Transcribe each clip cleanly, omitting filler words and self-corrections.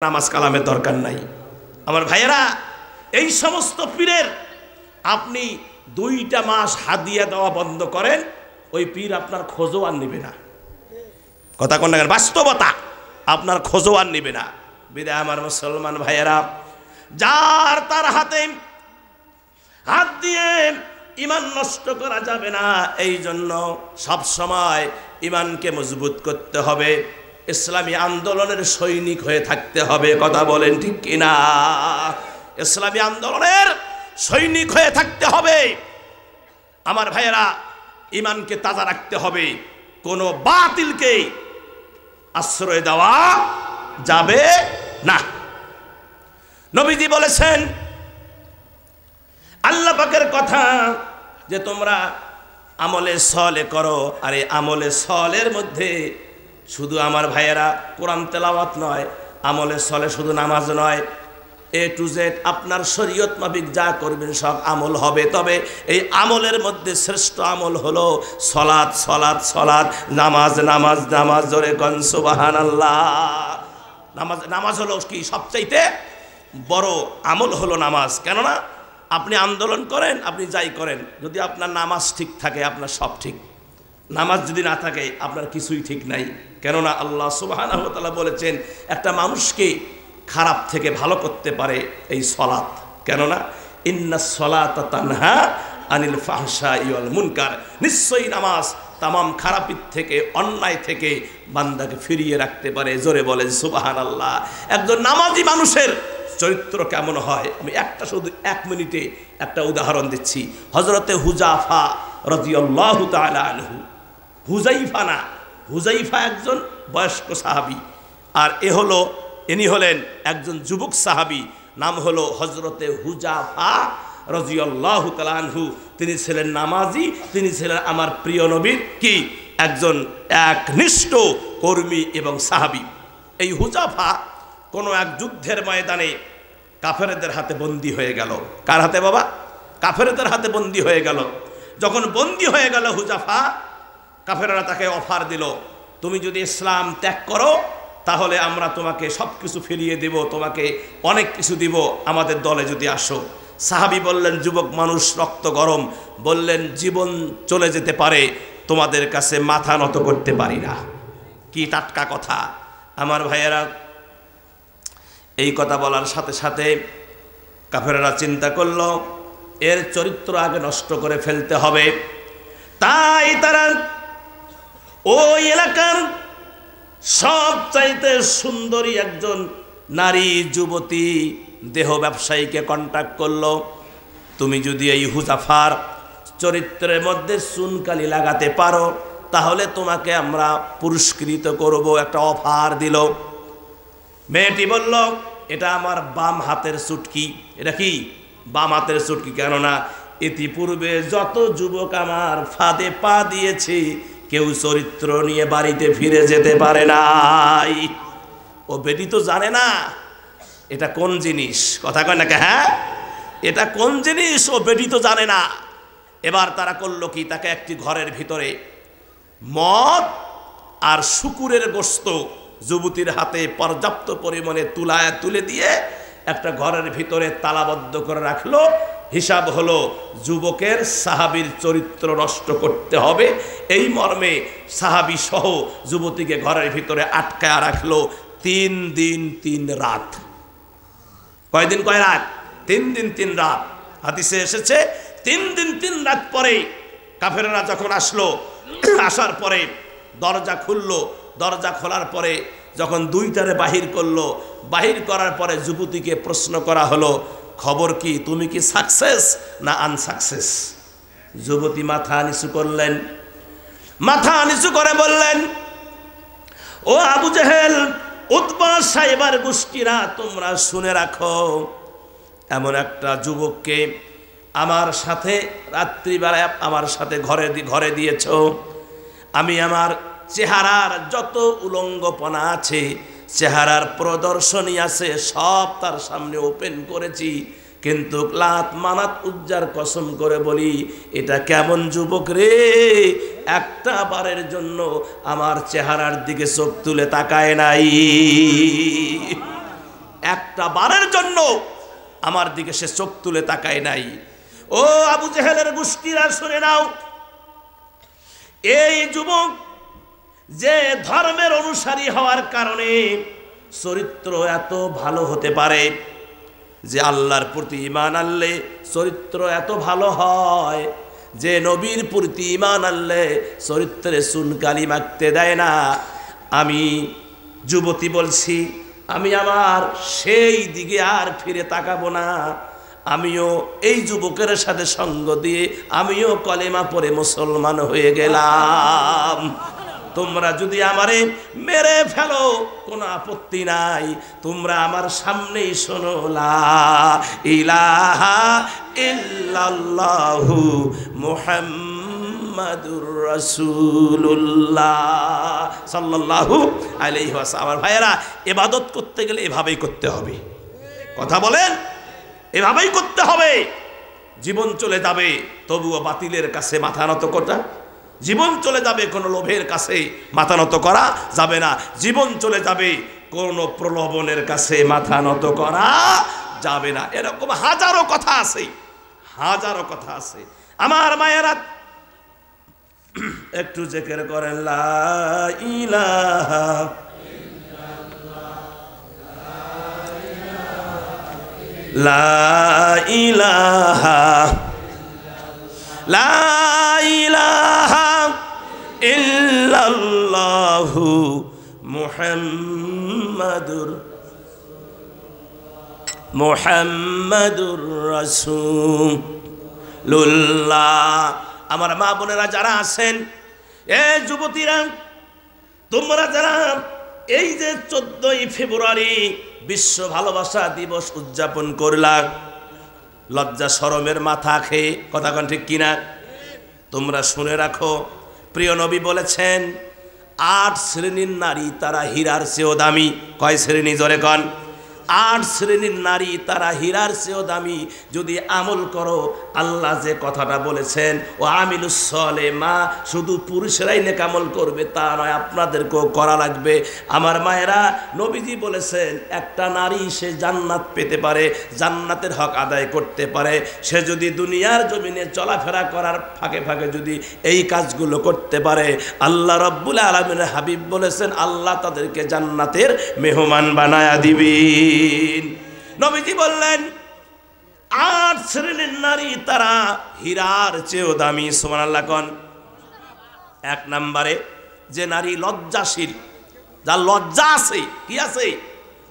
নামাজ কালামের দরকার নাই। আমার ভাইয়েরা, এই সমস্ত পীরের আপনি 2টা মাস হাদিয়া দেওয়া বন্ধ করেন, ওই পীর আপনার খোঁজও আর নেবে না। কথা কোন না, বাস্তবতা, আপনার খোঁজও আর নেবে না। বিদায় আমার মুসলমান ভাইয়েরা, যার তার হাতে হাত দিয়ে ইমান নষ্ট করা যাবে না। এই জন্য সব সময় ইমানকে মজবুত করতে হবে, ইসলামী আন্দোলনের সৈনিক হয়ে থাকতে হবে। কথা বলেন ঠিক কিনা? ইসলামী আন্দোলনের সৈনিক হয়ে থাকতে হবে। আমার ভাইয়েরা, ইমানকে তাজা রাখতে হবে, কোনো বাতিলকে আশ্রয় দেওয়া যাবে না। নবীজি বলেছেন, আল্লাহ পাকের কথা যে তোমরা আমলে সলে করো, আর এই আমলে সলের মধ্যে শুধু আমার ভাইয়েরা কোরআন তেলাওয়াত নয়, আমলে সলে শুধু নামাজ নয়, A to Z আপনার শরীয়ত মাফিক যা করবেন সব আমল হবে। তবে এই আমলের মধ্যে শ্রেষ্ঠ আমল হলো সলাৎ, সলাৎ, সলাৎ, নামাজ, নামাজ, নামাজ। জোরে কোন সুবহানাল্লাহ। নামাজ, নামাজ হলো কি সবচাইতে বড় আমল হলো নামাজ। কেননা আপনি আন্দোলন করেন, আপনি যাই করেন, যদি আপনার নামাজ ঠিক থাকে আপনার সব ঠিক। নামাজ যদি না থাকে আপনার কিছুই ঠিক নাই। কেননা আল্লাহ সুবহানাহু ওয়া তাআলা বলেছেন, একটা মানুষকে খারাপ থেকে ভালো করতে পারে এই সলাত। কেননা ইন্নাস সলাতা তানহা আনিল ফাহশাই ওয়াল মুনকার, নিশ্চয়ই নামাজ তামাম খারাপির থেকে, অন্যায় থেকে বান্দাকে ফিরিয়ে রাখতে পারে। জোরে বলেন সুবহানাল্লাহ। একজন নামাজি মানুষের চরিত্র কেমন হয়, আমি শুধু 1 মিনিটে একটা উদাহরণ দিচ্ছি। হযরতে হুযাফা রাদিয়াল্লাহু তাআলা আনহু, হুযাইফা না, হুযাইফা একজন বয়স্ক সাহাবী, আর ইনি হলেন একজন যুবক সাহাবী, নাম হলো হযরতে হুযাফা রাদিয়াল্লাহু তাআলা আনহু। তিনি ছিলেন নামাজি, তিনি ছিলেন আমার প্রিয় নবীর কি একজন একনিষ্ঠ কর্মী এবং সাহাবী। এই হুযাফা কোনো এক যুদ্ধের ময়দানে কাফেরদের হাতে বন্দী হয়ে গেল। কার হাতে বাবা? কাফেরদের হাতে বন্দী হয়ে গেল। যখন বন্দী হয়ে গেল হুযাফা, কাফেররা তাকে অফার দিল, তুমি যদি ইসলাম ত্যাগ করো তাহলে আমরা তোমাকে সব কিছু ফিরিয়ে দেব, তোমাকে অনেক কিছু দিব, আমাদের দলে যদি আসো। সাহাবী বললেন, যুবক মানুষ, রক্ত গরম, বললেন জীবন চলে যেতে পারে, তোমাদের কাছে মাথা নত করতে পারি না। কি টাটকা কথা! আমার ভাইয়েরা, এই কথা বলার সাথে সাথে কাফেররা চিন্তা করলো এর চরিত্র আগে নষ্ট করে ফেলতে হবে। তাই তারা ওই এলাকার সবচাইতে সুন্দরী একজন নারী যুবতী দেহ ব্যবসায়ীকে কন্ট্যাক্ট করলো, তুমি যদি এই হুযাফার চরিত্রের মধ্যে চুনকালি লাগাতে পারো তাহলে তোমাকে আমরা পুরস্কৃত করব। একটা অফার দিল। মেয়েটি বলল, এটা আমার বাম হাতের চুটকি। এটা কি? বাম হাতের চুটকি। কেননা ইতিপূর্বে যত যুবক আমার ফাঁদে পা দিয়েছে কেউ চরিত্র নিয়ে বাড়িতে ফিরে যেতে পারে নাই। ও বেটি তো জানে না এটা কোন জিনিস। কথা কয় নাকি? হ্যাঁ, এটা কোন জিনিস ও বেটি তো জানে না। এবার তারা করলো কি, তাকে একটি ঘরের ভিতরে মদ আর শুকুরের গোশত যুবতীর হাতে পর্যাপ্ত পরিমাণে তুলে দিয়ে একটা ঘরের ভিতরে তালাবদ্ধ করে রাখলো। হিসাব হলো যুবকের সাহাবীর চরিত্র নষ্ট করতে হবে, এই মর্মে সাহাবী সহ যুবতীকে ঘরের ভিতরে আটকায় রাখলো 3 দিন 3 রাত। কয়দিন কয় রাত? 3 দিন 3 রাত। হাদিসে এসেছে 3 দিন 3 রাত পরে কাফেররা যখন আসলো, আসার পরে দরজা খুললো। দরজা খোলার পরে যখন 2টারে বাহির করলো, বাহির করার পরে যুবতীকে প্রশ্ন করা হলো, খবর কি, তুমি কি সাকসেস না আনসাকসেস? যুবতী মাথা নিচু করলেন, মাথা নিচু করে বললেন, ও আবু জেহেল, উতবা সাইবার গোষ্ঠীরা, তোমরা শুনে রাখো, এমন একটা যুবককে আমার সাথে রাত্রিবেলায় আমার সাথে ঘরে দিয়েছ। আমি আমার চেহারার যত উলঙ্গপনা আছে, চেহারার প্রদর্শনী আছে, সব তার সামনে ওপেন করেছি। কিন্তু লাত মানাত উজ্জার কসম করে বলি, এটা কেমন যুবক রে, একটা বারের জন্য আমার চেহারার দিকে চোখ তুলে তাকায় নাই। একটা বারের জন্য আমার দিকে সে চোখ তুলে তাকায় নাই। ও আবু জেহেলের গোষ্ঠীরা শুনে নাও, এই যুবক যে ধর্মের অনুসারী হওয়ার কারণে চরিত্র এত ভালো হতে পারে, যে আল্লাহর প্রতি ঈমান আনলে চরিত্র এত ভালো হয়, যে নবীর প্রতি ঈমান আনলে চরিত্রে চুনকালি মাখতে দেয় না। আমি যুবতী বলছি, আমি আমার সেই দিকে আর ফিরে তাকাবো না। আমিও এই যুবকের সাথে সঙ্গ দিয়ে আমিও কলেমা পড়ে মুসলমান হয়ে গেলাম। তোমরা যদি আমারে মেরে ফেলো কোনো আপত্তি নাই, তোমরা আমার সামনেই শোনো, লা ইলাহা ইল্লাল্লাহু মুহাম্মাদুর রাসূলুল্লাহ সাল্লাল্লাহু আলাইহি ওয়াসাল্লাম। আমার ভাইয়েরা, ইবাদত করতে গেলে এভাবেই করতে হবে। কথা বলেন, এভাবেই করতে হবে। জীবন চলে যাবে, তবুও বাতিলের কাছে মাথা নত করা, জীবন চলে যাবে কোনো লোভের কাছে মাথা নত করা যাবে না। জীবন চলে যাবে কোনো প্রলোভনের কাছে মাথা নত করা যাবে না। এরকম হাজারো কথা আছে, হাজারো কথা আছে। আমার মায়েরা একটু জিকির করেন, লা ইলাহা লা ইলাহা লা ইলাহা ইল্লাল্লাহু মুহাম্মাদুর রাসূলুল্লাহ। আমার মা বোনেরা যারা আছেন, এ যুবতীরা, তোমরা যারা এই যে 14ই ফেব্রুয়ারি বিশ্ব ভালোবাসা দিবস উদযাপন করলাম, লজ্জা শরমের মাথা খেয়ে, কথা কন ঠিক কিনা? তোমরা শুনে রাখো, প্রিয় নবী বলেছেন 8 শ্রেণীর নারী তারা হীরার চেয়েও দামি। কয় শ্রেণী? জোরে কন। 8 শ্রেণীর নারী তারা হীরার চেয়েও দামি। যদি আমল করো, আল্লাহ যে কথাটা বলেছেন, ও আমিলুস সলেমা, শুধু পুরুষেরাই নেক আমল করবে তা নয়, আপনাদেরকেও করা লাগবে। আমার মায়েরা, নবীজি বলেছেন একটা নারী সে জান্নাত পেতে পারে, জান্নাতের হক আদায় করতে পারে, সে যদি দুনিয়ার জমিনে চলাফেরা করার ফাঁকে ফাঁকে যদি এই কাজগুলো করতে পারে, আল্লাহ রাব্বুল আলামিনের হাবিব বলেছেন আল্লাহ তাদেরকে জান্নাতের মেহমান বানায়া দিবেন। নবীজি বললেন 8 শ্রেণীর নারী তারা হীরার চেয়েও দামি। সুবহানাল্লাহ কোন? 1 নম্বরে যে নারী লজ্জাশীল, যার লজ্জা আছে। কি আছে?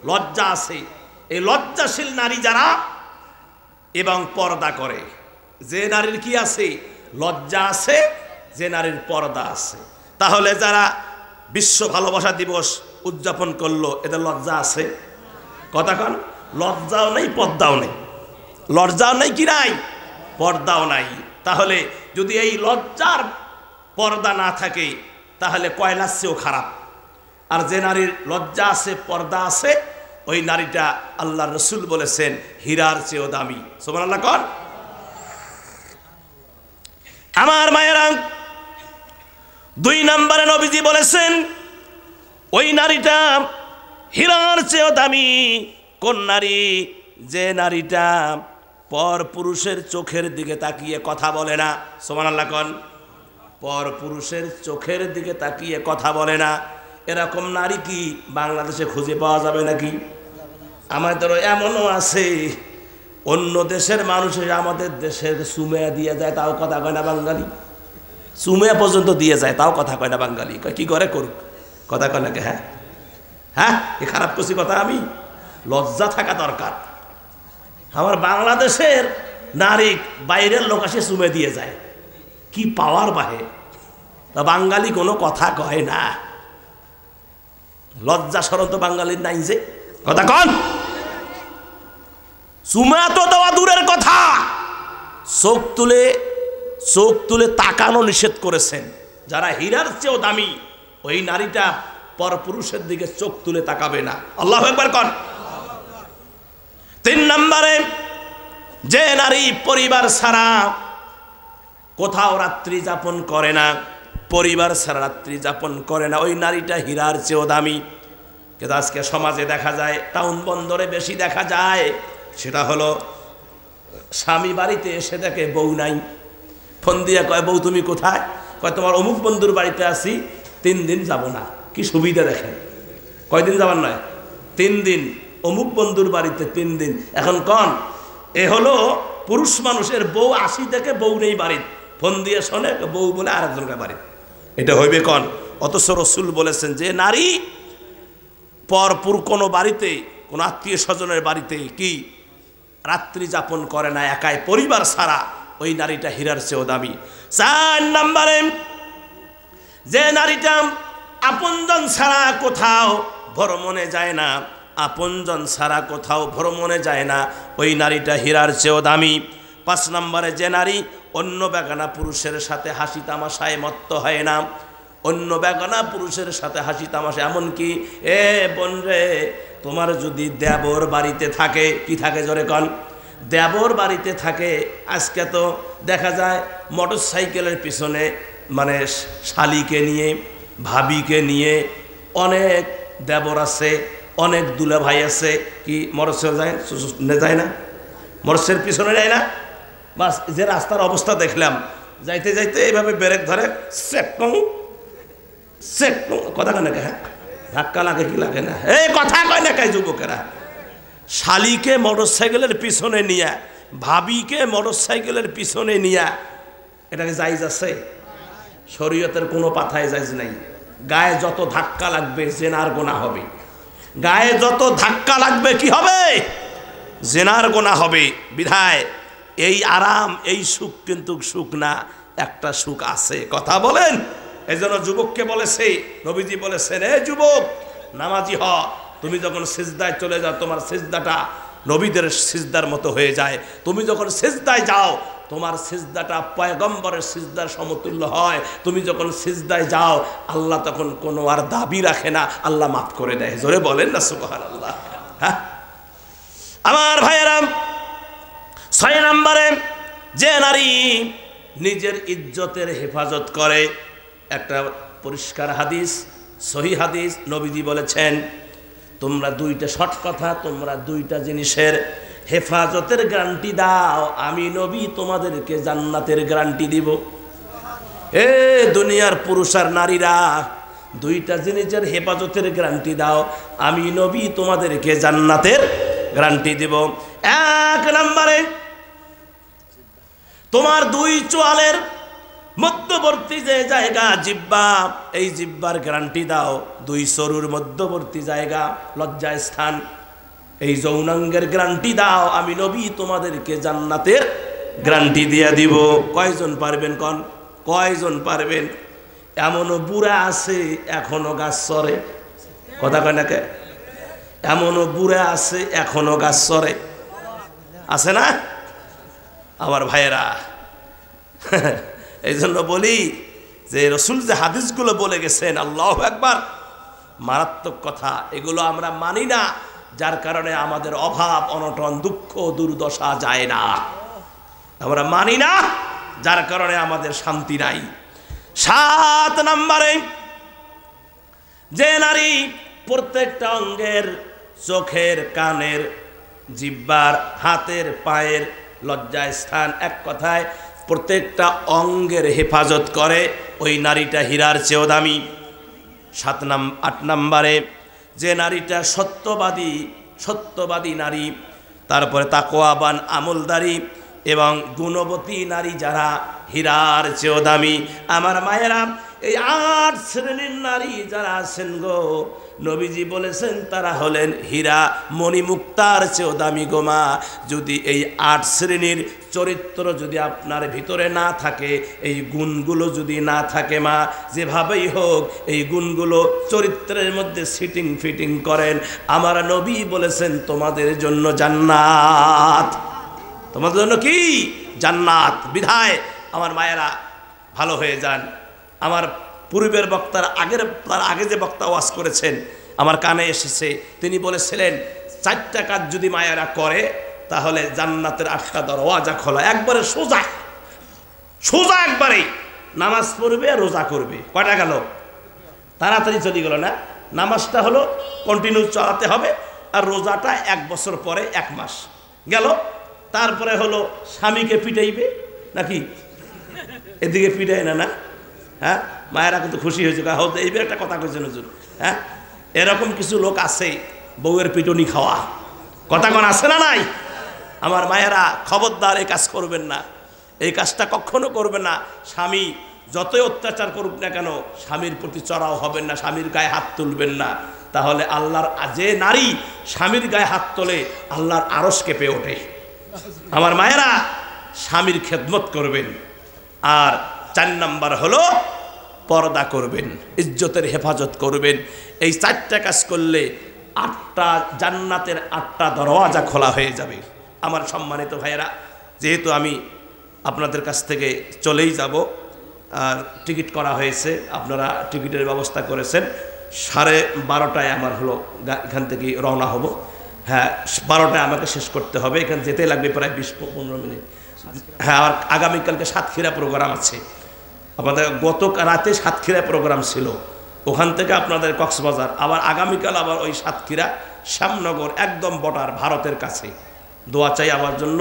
লজ্জা আছে। এই লজ্জাশীল নারী যারা এবং পর্দা করে, যে নারীর কি আছে? লজ্জা আছে, যে নারীর পর্দা আছে। তাহলে যারা বিশ্ব ভালোবাসা দিবস উদযাপন করলো, এদের লজ্জা আছে? কথা কন। লজ্জাও নেই, পর্দাও নেই। লজ্জাও নেই, কি নাই? পর্দাও নাই। তাহলে যদি এই লজ্জার পর্দা না থাকে, তাহলে কয়লার চেয়েও খারাপ। আর যে নারীর লজ্জা আছে, পর্দা আছে, ওই নারীটা আল্লাহর রাসূল বলেছেন হীরার চেয়েও দামি। সুবহানাল্লাহ কোন? আমার মায়েরা, 2 নম্বরে নবীজি বলেছেন ওই নারীটা হীরার চেয়েও দামি। কোন নারী? যে নারীটা পর পুরুষের চোখের দিকে তাকিয়ে কথা বলে না। সুবহানাল্লাহ কোন? পর পুরুষের চোখের দিকে তাকিয়ে কথা বলে না। এরকম নারী কি বাংলাদেশে খুঁজে পাওয়া যাবে নাকি? আমাদের এমনও আছে, অন্য দেশের মানুষের আমাদের দেশের চুমে দিয়ে যায়, তাও কথা কয় না বাঙালি। চুমে পর্যন্ত দিয়ে যায়, তাও কথা কয় না বাঙালি। কি করে করুক, কথা কয় নাকি? হ্যাঁ হ্যাঁ, এ খারাপ করছি কথা? আমি লজ্জা থাকা দরকার। আমার বাংলাদেশের নারী বাইরের লোক আসে চুমে দিয়ে যায়, কি পাওয়ার বাহে। তা বাঙালি কোনো কথা কয় না। লজ্জা শরম তো বাঙালির নাই যে, কথা কন। চুমা তো দেওয়া দূরের কথা, চোখ তুলে তাকানো নিষেধ করেছেন। যারা হীরার চেয়েও দামি, ওই নারীটা পর পুরুষের দিকে চোখ তুলে তাকাবে না। আল্লাহু আকবার কন। 3 নম্বরে যে নারী পরিবার ছাড়া কোথাও রাত্রি যাপন করে না, পরিবার ছাড়া রাত্রি যাপন করে না, ওই নারীটা হীরার চেয়েও দামি। কিন্তু আজকে সমাজে দেখা যায়, টাউন বন্দরে বেশি দেখা যায়, সেটা হলো স্বামী বাড়িতে এসে দেখে বউ নাই, ফোন দিয়ে কয় বউ তুমি কোথায়, কয় তোমার অমুক বন্ধুর বাড়িতে আসি, 3 দিন যাব না। কি সুবিধা দেখেন, কয়দিন যাবার নয়, 3 দিন, অমুক বন্ধুর বাড়িতে 3 দিন। এখন কন এ হলো পুরুষ মানুষের বউ আসি দেখে বউ নেই বাড়ির, ফোন দিয়ে শোনে বউ বলে আরেকজনকে বাড়ির, এটা হইবে কন? অথচ রসুল বলেছেন যে নারী পরপুর কোনো বাড়িতে, কোনো আত্মীয় স্বজনের বাড়িতে কি রাত্রি যাপন করে না একাই, পরিবার ছাড়া, ওই নারীটা হীরার চেয়েও দামি। 4 নম্বরে, যে নারীটা আপনজন ছাড়া কোথাও ভ্রমণে যায় না, আপনজন ছাড়া কোথাও ভ্রমণে যায় না, ওই নারীটা হীরার চেয়েও দামি। 5 নম্বরে, যে নারী অন্য বেগানা পুরুষের সাথে হাসি তামাশায় মত্ত হয় না, অন্য বেগানা পুরুষের সাথে হাসি তামাশা, এমনকি এ বোন রে, তোমার যদি দেবর বাড়িতে থাকে, কি থাকে জোরে কন, দেবর বাড়িতে থাকে, আজকে তো দেখা যায় মোটর সাইকেলের পিছনে মানে শালিকে নিয়ে, ভাবিকে নিয়ে অনেক দেবর আছে, অনেক দুলা ভাই আছে, কি মরসে যায় না, মরসের পিছনে যায় না, বাস যে রাস্তার অবস্থা দেখলাম, যাইতে যাইতে এইভাবে ব্রেক ধরে, কথা কয় না, হ্যাঁ ধাক্কা লাগে কি লাগে না, এই কথা কয় না কাই যুবকেরা, শালিকে মোটর সাইকেলের পিছনে নিয়ে, ভাবিকে মোটর সাইকেলের পিছনে নিয়ে, এটাকে জায়েজ আছে? শরীয়তের কোনো পাথায় জায়েজ নাই। গায়ে যত ধাক্কা লাগবে জেনার গুনাহ হবে, গায়ে যত ধাক্কা লাগবে কি হবে, জেনার গুনাহ হবে। বিধায় এই আরাম, এই সুখ কিন্তু সুখ না, একটা সুখ আছে, কথা বলেন। এই জন্য যুবককে বলেছে, নবীজি বলেছেন, এ যুবক নামাজি হ, তুমি যখন সিজদায় চলে যাও তোমার সিজদাটা নবীদের সিজদার মতো হয়ে যায়, তুমি যখন সিজদায় যাও তোমার সিজদাটা পয়গম্বরের সিজদার সমতুল্য হয়, তুমি যখন সিজদায় যাও আল্লাহ তখন কোনো আর দাবি রাখে না, আল্লাহ মাফ করে দেয়। জোরে বলেন না সুবহানাল্লাহ। হ্যাঁ আমার ভাইয়েরা, 6 নম্বরে, যে নারী নিজের ইজ্জতের হেফাজত করে, একটা পরিষ্কার হাদিস, সহি হাদিস, নবীজি বলেছেন তোমরা 2টা শর্ট কথা, তোমরা 2টা জিনিসের হেফাজতের গ্যারান্টি দাও, আমি নবী তোমাদেরকে জান্নাতের গ্যারান্টি দিব। এ দুনিয়ার পুরুষ আর নারীরা, 2টা জিনিসের হেফাজতের গ্যারান্টি দাও, আমি নবী তোমাদেরকে জান্নাতের গ্যারান্টি দিব। 1 নম্বরে, তোমার 2 চোয়ালের মধ্যবর্তী যে জায়গা জিহ্বা, এই জিহ্বার গ্যারান্টি দাও। 2 সরুর মধ্যবর্তী জায়গা লজ্জায় স্থান, এই যৌনাঙ্গের গ্যারান্টি দাও, আমি নবী তোমাদেরকে জান্নাতের গ্যারান্টি দিয়ে দিব। কয়জন পারবেন কন, কয়জন পারবেন? এমনও বুড়া আছে এখনো গাছ চড়ে, কথা কয় নাকি? এমনও বুড়া আছে এখনো গাছ চড়ে, আছে না আমার ভাইয়েরা? এই জন্য বলি যে রসুল যে হাদিসগুলো বলে গেছেন, আল্লাহু আকবার, মারাত্মক কথা, এগুলো আমরা মানি না, যার কারণে আমাদের অভাব অনটন দুঃখ দুর্দশা যায় না, আমরা মানি না, যার কারণে আমাদের শান্তি নাই। 7 নম্বরে, যে নারী প্রত্যেকটা অঙ্গের, চোখের, কানের, জিহ্বার, হাতের, পায়ের লজ্জায় স্থান, এক কথায় প্রত্যেকটা অঙ্গের হেফাজত করে, ওই নারীটা হীরার চেয়েও দামি। 8 নম্বরে, যে নারীটা সত্যবাদী নারী, তারপরে তাকওয়াবান আমলদারি এবং গুণবতী নারী, যারা হীরার চেয়েও দামি। আমার মায়েরা, এই 8 শ্রেণীর নারী যারা আছেন গো, নবীজি বলেছেন তারা হলেন হীরা মণিমুক্তার চেয়েও দামি গো মা। যদি এই 8 শ্রেণীর চরিত্র যদি আপনার ভিতরে না থাকে, এই গুণগুলো যদি না থাকে মা, যেভাবেই হোক এই গুণগুলো চরিত্রের মধ্যে সিটিং ফিটিং করেন, আমার নবী বলেছেন তোমাদের জন্য জান্নাত, তোমাদের জন্য কি জান্নাত। বিধায় আমার মায়েরা ভালো হয়ে যান। আমার পূর্বের বক্তার আগে যে বক্তা ওয়াজ করেছেন আমার কানে এসেছে, তিনি বলেছিলেন 4টা কাজ যদি মায়েরা করে তাহলে জান্নাতের 8টা দরওয়াজা খোলা, একবারে সোজা সোজা, একবারে নামাজ পড়বে, রোজা করবে। কয়টা গেল? তাড়াতাড়ি চলে গেল না? নামাজটা হলো কন্টিনিউ চালাতে হবে, আর রোজাটা 1 বছর পরে 1 মাস গেল। তারপরে হলো স্বামীকে পিটাইবে নাকি, এদিকে পিটাই না, না? হ্যাঁ, মায়েরা কিন্তু খুশি হয়েছে, এইবার একটা কথা কইছেন হুজুর। হ্যাঁ, এরকম কিছু লোক আছে বউয়ের পিটনি খাওয়া, কথা কোন আছে না নাই? আমার মায়েরা খবরদার এই কাজ করবেন না, এই কাজটা কখনো করবেন না। স্বামী যতই অত্যাচার করুক না কেন স্বামীর প্রতি চড়াও হবেন না, স্বামীর গায়ে হাত তুলবেন না। তাহলে আল্লাহর, যে নারী স্বামীর গায়ে হাত তোলে আল্লাহর আরশ কেঁপে ওঠে। আমার মায়েরা স্বামীর খেদমত করবেন। আর 4 নাম্বার হলো পর্দা করবেন, ইজ্জতের হেফাজত করবেন। এই 4টা কাজ করলে 8টা জান্নাতের 8টা দরওয়াজা খোলা হয়ে যাবে। আমার সম্মানিত ভাইয়েরা, যেহেতু আমি আপনাদের কাছ থেকে চলেই যাব, আর টিকিট করা হয়েছে, আপনারা টিকিটের ব্যবস্থা করেছেন, 12:30টায় আমার হলো এখান থেকে রওনা হব। হ্যাঁ, 12টায় আমাকে শেষ করতে হবে, এখানে যেতে লাগবে প্রায় 20-15 মিনিট। হ্যাঁ, আর আগামীকালকে সাতক্ষীরা প্রোগ্রাম আছে। আমাদের গত রাতে সাতক্ষীরা প্রোগ্রাম ছিল, ওখান থেকে আপনাদের কক্সবাজার, আবার আগামীকাল আবার ওই সাতক্ষীরা শ্যামনগর, একদম বর্ডার ভারতের কাছে। দোয়া চাই আমার জন্য,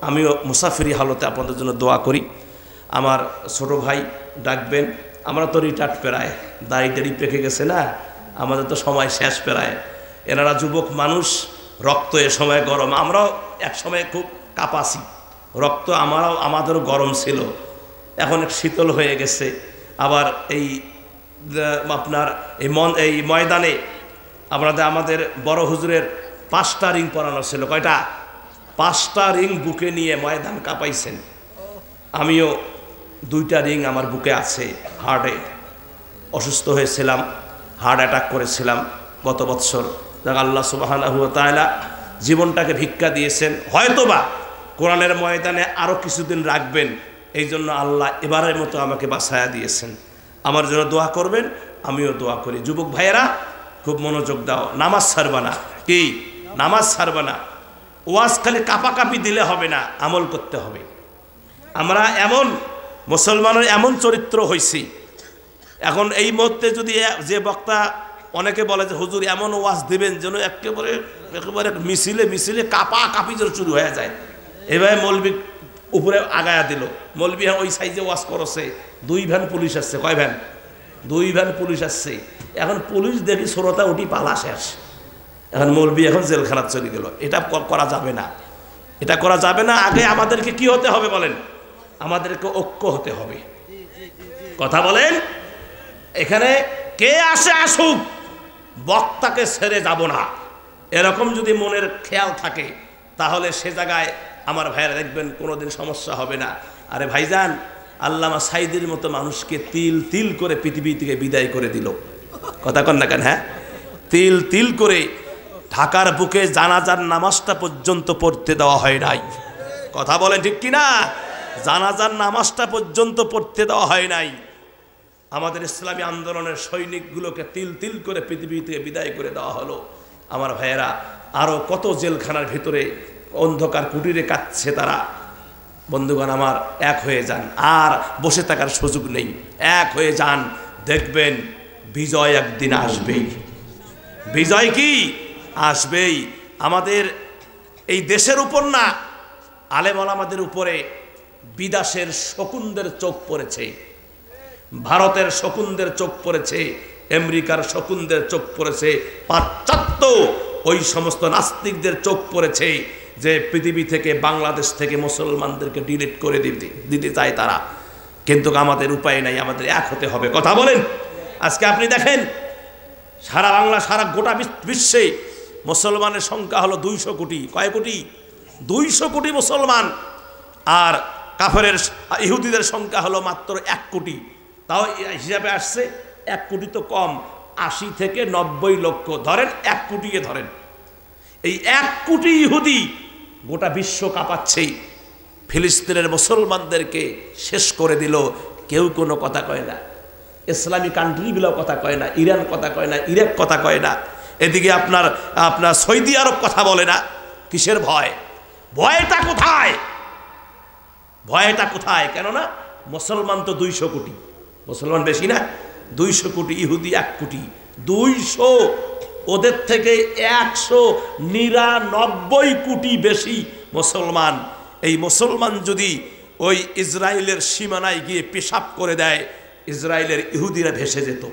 আমিও মুসাফিরি হালতে আপনাদের জন্য দোয়া করি। আমার ছোট ভাই ডাকবেন, আমরা তো রিটায়ার্ড প্রায়, দাড়ি পেকে গেছে না, আমাদের তো সময় শেষ প্রায়। এনারা যুবক মানুষ, রক্ত এ সময় গরম, আমরাও এক সময় খুব কাঁপাছি, রক্ত আমাদেরও গরম ছিল, এখন শীতল হয়ে গেছে। আবার এই আপনার এই ময়দানে আমাদের বড় হুজুরের 5টা রিং পরানো ছিল। কয়টা? 5টা রিং বুকে নিয়ে ময়দান কাঁপাইছেন। আমিও 2টা রিং আমার বুকে আছে। হার্টে অসুস্থ হয়েছিলাম, হার্ট অ্যাটাক করেছিলাম গত বছর। আল্লাহ সুবহানাহু ওয়া তাআলা জীবনটাকে ভিক্ষা দিয়েছেন, হয়তোবা কোরআনের ময়দানে আরও কিছুদিন রাখবেন, এই জন্য আল্লাহ এবারের মতো আমাকে বাঁচায়া দিয়েছেন। আমার জন্য দোয়া করবেন, আমিও দোয়া করি। যুবক ভাইয়েরা খুব মনোযোগ দাও, নামাজ ছাড়বা না। কি নামাজ ছাড়বা না? ওয়াজ খালি কাপাকাপি দিলে হবে না, আমল করতে হবে। আমরা এমন মুসলমানের এমন চরিত্র হয়েছি, এখন এই মুহূর্তে যদি যে বক্তা, অনেকে বলে যে হুজুর এমন ওয়াজ দিবেন যেন একেবারে মিছিলে কাপাকাপি যেন শুরু হয়ে যায়। এভাবে মৌলবি উপরে আগায়া দিল, মৌলবি ওই সাইজে ওয়াজ করছে, 2 ভ্যান পুলিশ আসছে। কয় ভ্যান? 2 ভ্যান পুলিশ আসছে। এখন পুলিশ দেখি শ্রোতা উঠি পালা শেষ, এখন মৌলবি এখন জেলখানা চলে গেল। এটা করা যাবে না, এটা করা যাবে না। আগে আমাদেরকে কি হতে হবে বলেন? আমাদেরকে ঐক্য হতে হবে। কথা বলেন, এখানে কে আসে আসুক, বক্তাকে ছেড়ে যাব না, এরকম যদি মনের খেয়াল থাকে তাহলে সে জায়গায় আমার ভাইয়েরা দেখবেন কোনোদিন সমস্যা হবে না। আরে ভাইজান, আল্লামা সাইদির মতো মানুষকে তিল তিল করে পৃথিবী থেকে বিদায় করে দিল। কথা কন না কেন? হ্যাঁ, তিল তিল করে ঢাকার বুকে জানাজার নামাজটা পর্যন্ত পড়তে দেওয়া হয় নাই। কথা বলেন ঠিক কিনা? জানাজার নামাজটা পর্যন্ত পড়তে দেওয়া হয় নাই। আমাদের ইসলামী আন্দোলনের সৈনিকগুলোকে তিল তিল করে পৃথিবী থেকে বিদায় করে দেওয়া হলো। আমার ভাইয়েরা আরও কত জেলখানার ভিতরে অন্ধকার কুটিরে কাটছে তারা। বন্ধুগণ আমার, এক হয়ে যান, আর বসে থাকার সুযোগ নেই, এক হয়ে যান, দেখবেন বিজয় একদিন আসবেই। বিজয় কি আসবেই। আমাদের এই দেশের উপর না, আলেম ওলামাদের উপরে বিদেশের শকুনদের চোখ পড়েছে, ভারতের শকুনদের চোখ পড়েছে, আমেরিকার শকুনদের চোখ পড়েছে, পাশ্চাত্য ওই সমস্ত নাস্তিকদের চোখ পড়েছে যে পৃথিবী থেকে, বাংলাদেশ থেকে মুসলমানদেরকে ডিলিট করে দিতে চায় তারা। কিন্তু আমাদের উপায় নাই, আমাদের এক হতে হবে। কথা বলেন। আজকে আপনি দেখেন সারা বাংলা, সারা গোটা বিশ্বে মুসলমানের সংখ্যা হলো 200 কোটি। কয় কোটি? 200 কোটি মুসলমান। আর কাফেরের ইহুদিদের সংখ্যা হলো মাত্র 1 কোটি। তাও হিসাবে আসছে 1 কোটি তো কম, 80 থেকে 90 লক্ষ ধরেন, 1 কোটিকে ধরেন। এই 1 কোটি ইহুদি গোটা বিশ্ব কাঁপাচ্ছে, ফিলিস্তিনের মুসলমানদেরকে শেষ করে দিল। কেউ কোনো কথা কয় না, ইসলামী কান্ট্রিগুলো কথা কয় না, ইরান কথা কয় না, ইরাক কথা কয় না, এদিকে আপনার সৌদি আরব কথা বলে না। কিসের ভয়? ভয়টা কোথায়? ভয়টা কোথায়? কেননা মুসলমান তো 200 কোটি, মুসলমান বেশি না, 200 কোটি, ইহুদি 1 কোটি। 200, ওদের থেকে 199 কোটি বেশি মুসলমান। এই মুসলমান যদি ওই ইসরায়েলের সীমানায় গিয়ে পেশাব করে দেয়, ইসরায়েলের ইহুদিরা ভেসে যেত।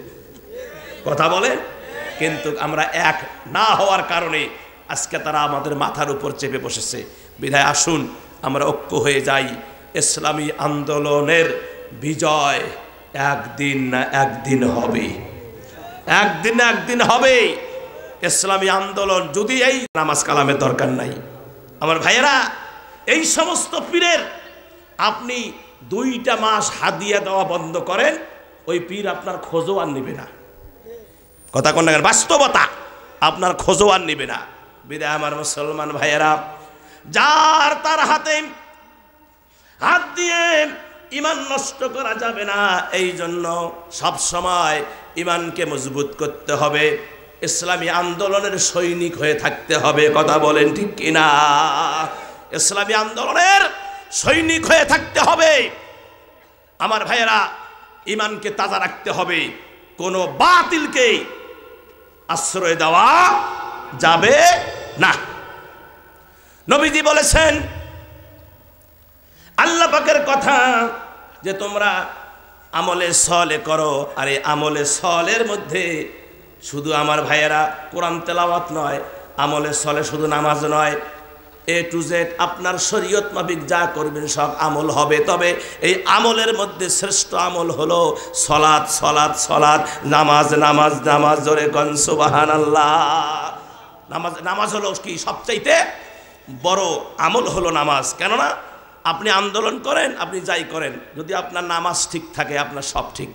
কথা বলে, কিন্তু আমরা এক না হওয়ার কারণে আজকে তারা আমাদের মাথার উপর চেপে বসেছে। বিধায় আসুন আমরা ঐক্য হয়ে যাই। ইসলামী আন্দোলনের বিজয় একদিন না একদিন হবে, একদিন না একদিন হবে। ইসলামী আন্দোলন যদি এই নামাজ কালামের দরকার নাই আমার ভাইয়েরা, এই সমস্ত পীরের আপনি 2টা মাস হাদিয়া দেওয়া বন্ধ করেন, ওই পীর আপনার খোঁজও আর নেবে না। কথা কোন না, বাস্তবতা, আপনার খোঁজও আর নেবে না। বিদায় আমার মুসলমান ভাইয়েরা, যার তার হাতে হাত দিয়ে ইমান নষ্ট করা যাবে না। এই জন্য সব সময় ইমানকে মজবুত করতে হবে, ইসলামী আন্দোলনের সৈনিক হয়ে থাকতে হবে। কথা বলেন ঠিক কিনা? ইসলামী আন্দোলনের সৈনিক হয়ে থাকতে হবে। আমার ভাইয়েরা, ইমানকে তাজা রাখতে হবে, কোনো বাতিলকে আশ্রয় দেওয়া যাবে না। নবীজি বলেছেন, আল্লাহ পাকের কথা যে তোমরা আমলে সলে করো, আর এই আমলে সলের মধ্যে শুধু আমার ভাইয়েরা কোরআন তেলাওয়াত নয়, আমলে সলে শুধু নামাজ নয়, A to Z আপনার শরীয়ত মাফিক যা করবেন সব আমল হবে। তবে এই আমলের মধ্যে শ্রেষ্ঠ আমল হলো সলাৎ, সলাৎ, সলাৎ, নামাজ, নামাজ, নামাজ। জোরে কোন সুবহানাল্লাহ। নামাজ, নামাজ হলো কি সবচাইতে বড় আমল হলো নামাজ। কেননা আপনি আন্দোলন করেন, আপনি যাই করেন, যদি আপনার নামাজ ঠিক থাকে আপনার সব ঠিক,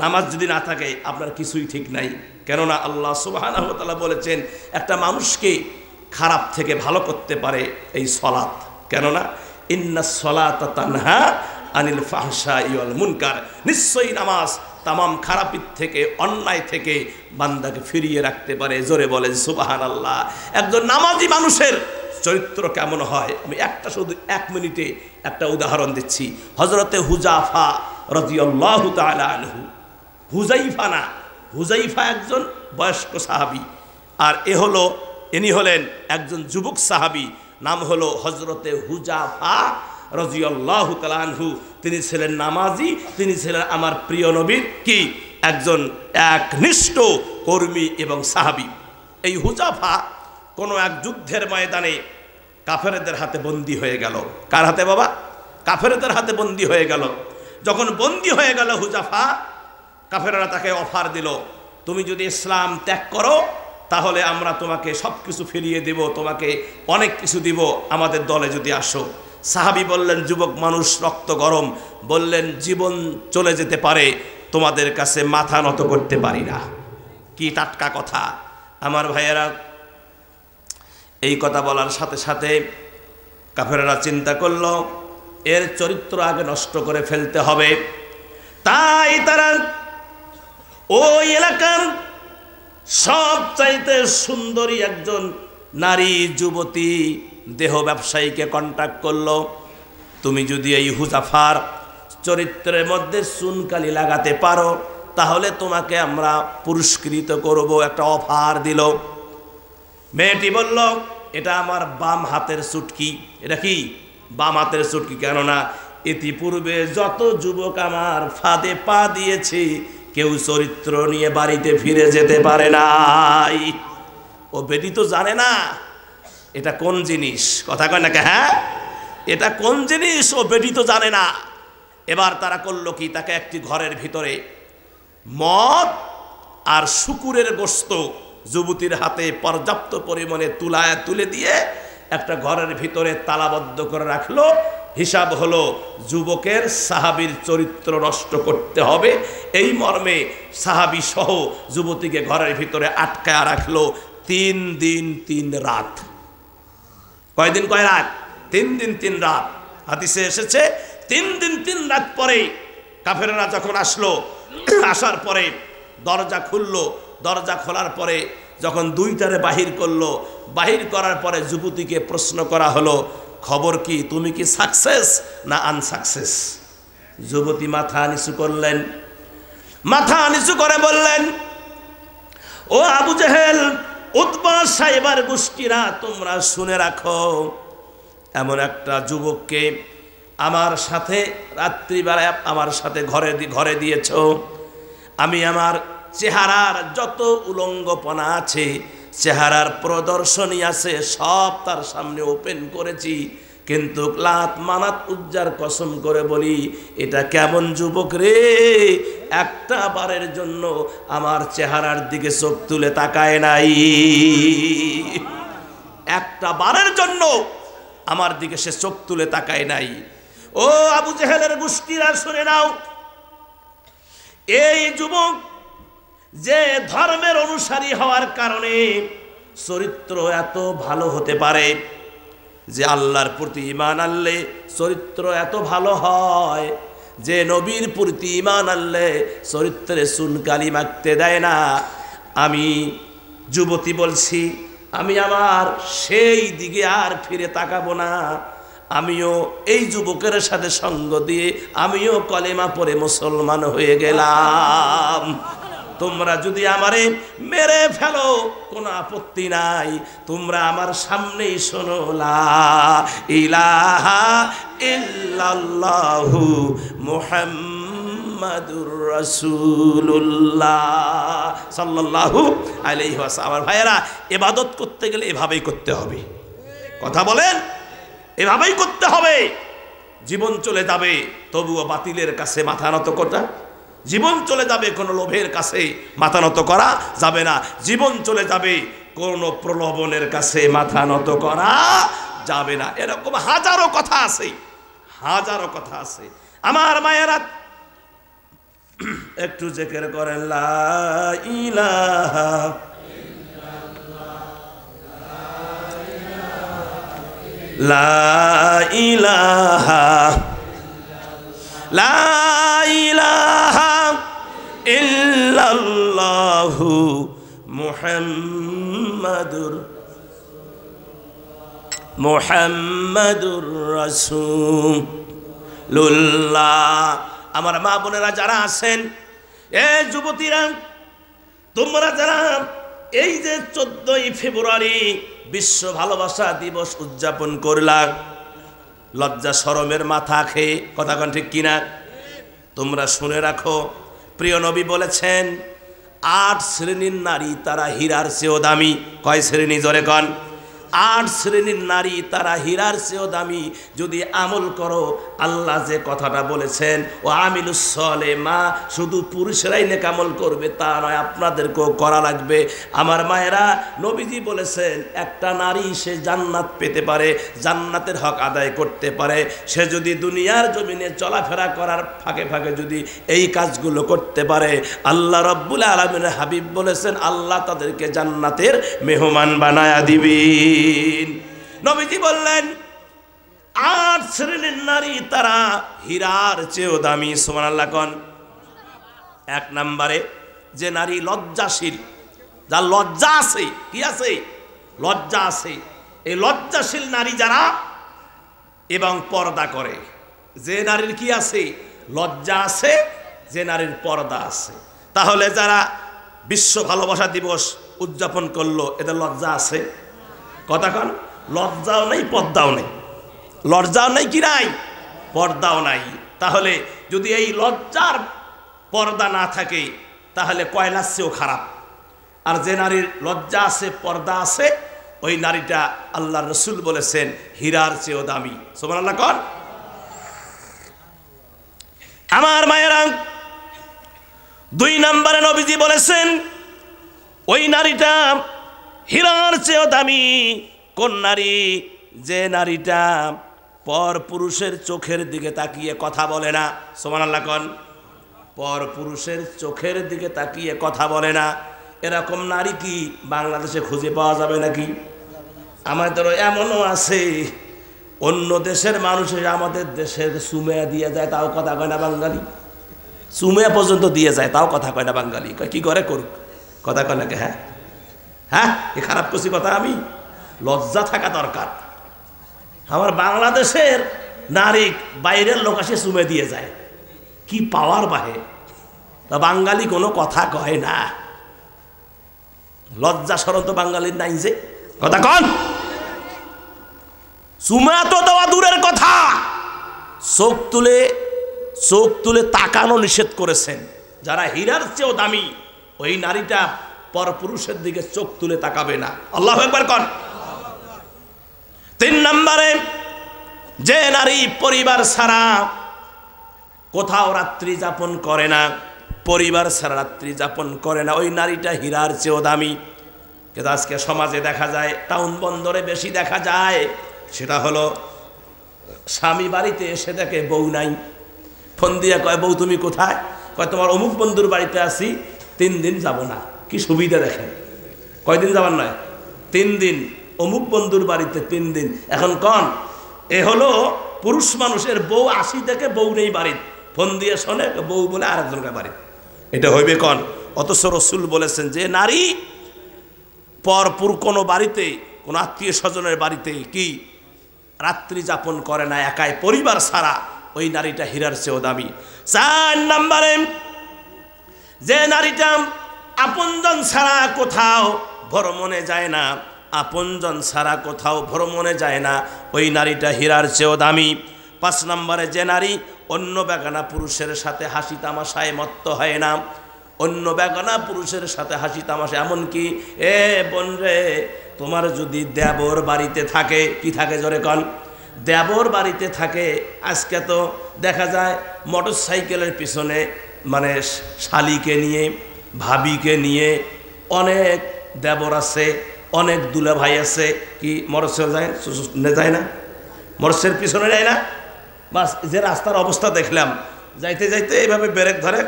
নামাজ যদি না থাকে আপনার কিছুই ঠিক নাই। কেননা আল্লাহ সুবহানাহু ওয়া তাআলা বলেছেন একটা মানুষকে খারাপ থেকে ভালো করতে পারে এই সলাত। কেননা ইন্নাস সলাতা তানহা আনিল ফাহশাই ওয়াল মুনকার, নিশ্চয়ই নামাজ তামাম খারাপির থেকে, অন্যায় থেকে বান্দাকে ফিরিয়ে রাখতে পারে। জোরে বলেন সুবহানাল্লাহ। একজন নামাজি মানুষের চরিত্র কেমন হয়, আমি একটা শুধু 1 মিনিটে একটা উদাহরণ দিচ্ছি। হযরতে হুযাফা রাদিয়াল্লাহু তাআলা আনহু, হুযাইফা না, হুযাইফা একজন বয়স্ক সাহাবী, আর ইনি হলেন একজন যুবক সাহাবী, নাম হলো হযরতে হুযাফা রাদিয়াল্লাহু তাআলা আনহু। তিনি ছিলেন নামাজি, তিনি ছিলেন আমার প্রিয় নবীর কি একজন একনিষ্ঠ কর্মী এবং সাহাবী। এই হুযাফা কোনো এক যুদ্ধের ময়দানে কাফেরদের হাতে বন্দী হয়ে গেল। কার হাতে বাবা? কাফেরদের হাতে বন্দী হয়ে গেল। যখন বন্দী হয়ে গেল হুযাফা, কাফেররা তাকে অফার দিল, তুমি যদি ইসলাম ত্যাগ করো তাহলে আমরা তোমাকে সব কিছু ফিরিয়ে দেব, তোমাকে অনেক কিছু দিব, আমাদের দলে যদি আসো। সাহাবী বললেন, যুবক মানুষ, রক্ত গরম, বললেন জীবন চলে যেতে পারে, তোমাদের কাছে মাথা নত করতে পারি না। কি টাটকা কথা আমার ভাইয়েরা। এই কথা বলার সাথে সাথে কাফেররা চিন্তা করলো এর চরিত্র আগে নষ্ট করে ফেলতে হবে। তাই তারা ওই এলাকার সবচাইতে সুন্দরী একজন নারী যুবতী দেহ ব্যবসায়ীকে কন্ট্যাক্ট করলো, তুমি যদি এই হুযাফার চরিত্রের মধ্যে চুনকালি লাগাতে পারো তাহলে তোমাকে আমরা পুরস্কৃত করব। একটা অফার দিল। মেয়েটি বলল, এটা আমার বাম হাতের চুটকি। এটা কি? বাম হাতের চুটকি। কেননা ইতিপূর্বে যত যুবক আমার ফাঁদে পা দিয়েছে কেউ চরিত্র নিয়ে বাড়িতে ফিরে যেতে পারে নাই। ও বেটি তো জানে না এটা কোন জিনিস। কথা কয় নাকি? হ্যাঁ, এটা কোন জিনিস ও বেটি তো জানে না। এবার তারা করলো কি, তাকে একটি ঘরের ভিতরে মদ আর শুকুরের গোশত যুবতীর হাতে পর্যাপ্ত পরিমাণে তুলে দিয়ে একটা ঘরের ভিতরে তালাবদ্ধ করে রাখলো। হিসাব হলো যুবকের সাহাবীর চরিত্র নষ্ট করতে হবে, এই মর্মে সাহাবী সহ যুবতীকে ঘরের ভিতরে আটকায়া রাখলো 3 দিন 3 রাত। কয়দিন কয় রাত? 3 দিন 3 রাত। হাদিসে এসেছে 3 দিন 3 রাত পরে কাফেররা যখন আসলো, আসার পরে দরজা খুললো। দরজা খোলার পরে যখন দুইটারে বাহির করলো, বাহির করার পরে যুবতীকে প্রশ্ন করা হলো, খবর কি, তুমি কি সাকসেস না আনসাকসেস? যুবতী মাথা নিচু করলেন, মাথা নিচু করে বললেন, ও আবু জেহেল, উতবা সাইবার গোষ্ঠীরা, তোমরা শুনে রাখো, এমন একটা যুবককে আমার সাথে রাত্রিবেলায় আমার সাথে ঘরে দিয়েছ। আমি আমার চেহারার যত উলঙ্গপনা আছে, চেহারার প্রদর্শনী আছে, সব তার সামনে ওপেন করেছি। কিন্তু লাত মানাত উজ্জার কসম করে বলি, এটা কেমন যুবক রে, একটা বারের জন্য আমার চেহারার দিকে চোখ তুলে তাকায় নাই। একটা বারের জন্য আমার দিকে সে চোখ তুলে তাকায় নাই। ও আবু জেহেলের গোষ্ঠীরা শুনে নাও, এই যুবক যে ধর্মের অনুসারী হওয়ার কারণে চরিত্র এত ভালো হতে পারে, যে আল্লাহর প্রতি ঈমান আনলে চরিত্র এত ভালো হয়, যে নবীর প্রতি ঈমান আনলে চরিত্রে চুনকালি মাখতে দেয় না। আমি যুবতী বলছি, আমি আমার সেই দিকে আর ফিরে তাকাবো না। আমিও এই যুবকের সাথে সঙ্গ দিয়ে আমিও কলেমা পড়ে মুসলমান হয়ে গেলাম। তোমরা যদি আমারে মেরে ফেলো কোনো আপত্তি নাই, তোমরা আমার সামনেই শোনো, লা ইলাহা ইল্লাল্লাহু মুহাম্মাদুর রাসূলুল্লাহ সাল্লাল্লাহু আলাইহি ওয়াসাল্লাম। আমার ভাইয়েরা, ইবাদত করতে গেলে এভাবেই করতে হবে। কথা বলেন, এভাবেই করতে হবে। জীবন চলে যাবে, তবুও বাতিলের কাছে মাথা নত করা, জীবন চলে যাবে, কোনো লোভের কাছে মাথা নত করা যাবে না। জীবন চলে যাবে, কোনো প্রলোভনের কাছে মাথা নত করা যাবে না। এরকম হাজারো কথা আছে, হাজারো কথা আছে। আমার মায়েরা, একটু জিকির করেন, লা ইলাহা লা ইলাহা লা ইলাহা ইল্লাল্লাহু মুহাম্মাদুর রাসূলুল্লাহ। আমার মা বোনেরা যারা আছেন, এ যুবতীরা, তোমরা যারা এই যে 14ই ফেব্রুয়ারি বিশ্ব ভালোবাসা দিবস উদযাপন করলাম, লজ্জা শরমের মাথা খেয়ে, কথা কন ঠিক কিনা? তোমরা শুনে রাখো, প্রিয় নবী বলেছেন 8 শ্রেণীর নারী তারা হীরার চেয়েও দামি। কয় শ্রেণী? জোরে কন। 8 শ্রেণীর নারী তারা হীরার চেয়েও দামি। যদি আমল করো, আল্লাহ যে কথাটা বলেছেন, ও আমিলুস সলেমা, শুধু পুরুষরাই নেক আমল করবে তা নয়, আপনাদেরকেও করা লাগবে। আমার মায়েরা, নবীজি বলেছেন একটা নারী সে জান্নাত পেতে পারে, জান্নাতের হক আদায় করতে পারে, সে যদি দুনিয়ার জমিনে চলাফেরা করার ফাঁকে ফাঁকে যদি এই কাজগুলো করতে পারে। আল্লাহ রাব্বুল আলামিনের হাবিব বলেছেন, আল্লাহ তাদেরকে জান্নাতের মেহমান বানায়া দিবেন। নবীজি বললেন 8 শ্রেণীর নারী তারা হীরার চেয়েও দামি। সুবহানাল্লাহ কোন? 1 নম্বরে যে নারী লজ্জাশীল, যার লজ্জা আছে, কি আছে? লজ্জা আছে। এই লজ্জাশীল নারী যারা এবং পর্দা করে, যে নারীর কি আছে? লজ্জা আছে, যে নারীর পর্দা আছে। তাহলে যারা বিশ্ব ভালোবাসা দিবস উদযাপন করলো, এদের লজ্জা আছে? কথা কন। লজ্জাও নেই, পর্দাও নেই। লজ্জাও নেই, কি নাই? পর্দাও নাই। তাহলে যদি এই লজ্জার পর্দা না থাকে, তাহলে কয়লার চেয়েও খারাপ। আর যে নারীর লজ্জা আছে, পর্দা আছে, ওই নারীটা আল্লাহর রাসূল বলেছেন হীরার চেয়েও দামি। সুবহানাল্লাহ কোন? আমার মায়েরা, 2 নম্বরে নবীজি বলেছেন ওই নারীটা হীরার চেয়েও দামি। কোন নারী? যে নারীটা পর পুরুষের চোখের দিকে তাকিয়ে কথা বলে না। সুবহানাল্লাহ কোন? পর পুরুষের চোখের দিকে তাকিয়ে কথা বলে না। এরকম নারী কি বাংলাদেশে খুঁজে পাওয়া যাবে নাকি? আমাদের এমনও আছে, অন্য দেশের মানুষের আমাদের দেশের সুমেয়া দিয়ে যায়, তাও কথা কয় না বাঙালি। সুমেয়া পর্যন্ত দিয়ে যায়, তাও কথা কয় না বাঙালি। কি করে করুক, কথা কয় নাকি? হ্যাঁ হ্যাঁ, এ খারাপ করছি কথা? আমি লজ্জা থাকা দরকার। আমার বাংলাদেশের নারী বাইরের লোক আসে চুমে দিয়ে যায়, কি পাওয়ার বাহে। তা বাঙালি কোনো কথা কয় না। লজ্জা শরম তো বাঙালির নাই যে, কথা কন। চুমা তো দেওয়া দূরের কথা, চোখ তুলে তাকানো নিষেধ করেছেন। যারা হীরার চেয়েও দামি ওই নারীটা পরপুরুষের দিকে চোখ তুলে তাকাবে না। আল্লাহু আকবার কন। 3 নম্বরে, যে নারী পরিবার ছাড়া কোথাও রাত্রি যাপন করে না, পরিবার ছাড়া রাত্রি যাপন করে না, ওই নারীটা হীরার চেয়েও দামি। কিন্তু আজকে সমাজে দেখা যায়, টাউন বন্দরে বেশি দেখা যায়, সেটা হলো স্বামী বাড়িতে এসে দেখে বউ নাই, ফোন দিয়ে কয় বউ তুমি কোথায়? কয় তোমার অমুক বন্ধুর বাড়িতে আসি, 3 দিন যাব না। কি সুবিধা দেখেন, কয়দিন যাবার নয়, 3 দিন, অমুক বন্ধুর বাড়িতে 3 দিন। এখন কন, এ হলো পুরুষ মানুষের বউ আসি দেখে বউ নেই বাড়িতে, ফোন দিয়ে শোনে বউ বলে আরেকজনকে বাড়ি, এটা হইবে কন? অথচ রসুল বলেছেন যে নারী পরপুর কোনো বাড়িতে, কোনো আত্মীয় স্বজনের বাড়িতে কি রাত্রি যাপন করে না একাই পরিবার ছাড়া, ওই নারীটা হীরার চেয়েও দামি। 4 নম্বরে, যে নারীটা আপনজন ছাড়া কোথাও ভ্রমণে যায় না, আপনজন ছাড়া কোথাও ভ্রমণে যায় না, ওই নারীটা হীরার চেয়েও দামি। 5 নম্বরে, যে নারী অন্য বেগানা পুরুষের সাথে হাসি তামাশায় মত্ত হয় না, অন্য বেগানা পুরুষের সাথে হাসি তামাশা, এমনকি এ বোন রে, তোমার যদি দেবর বাড়িতে থাকে, কি থাকে জোরে কন, দেবর বাড়িতে থাকে, আজকে তো দেখা যায় মোটর সাইকেলের পিছনে মানে শালিকে নিয়ে, ভাবিকে নিয়ে, অনেক দেবর আছে, অনেক দুলা ভাই আছে, কি মোটরসাইকেল যায় না, মোটরসাইকেল পিছনে যায় না, বাস যে রাস্তার অবস্থা দেখলাম, যাইতে যাইতে এইভাবে ব্রেক ধরে,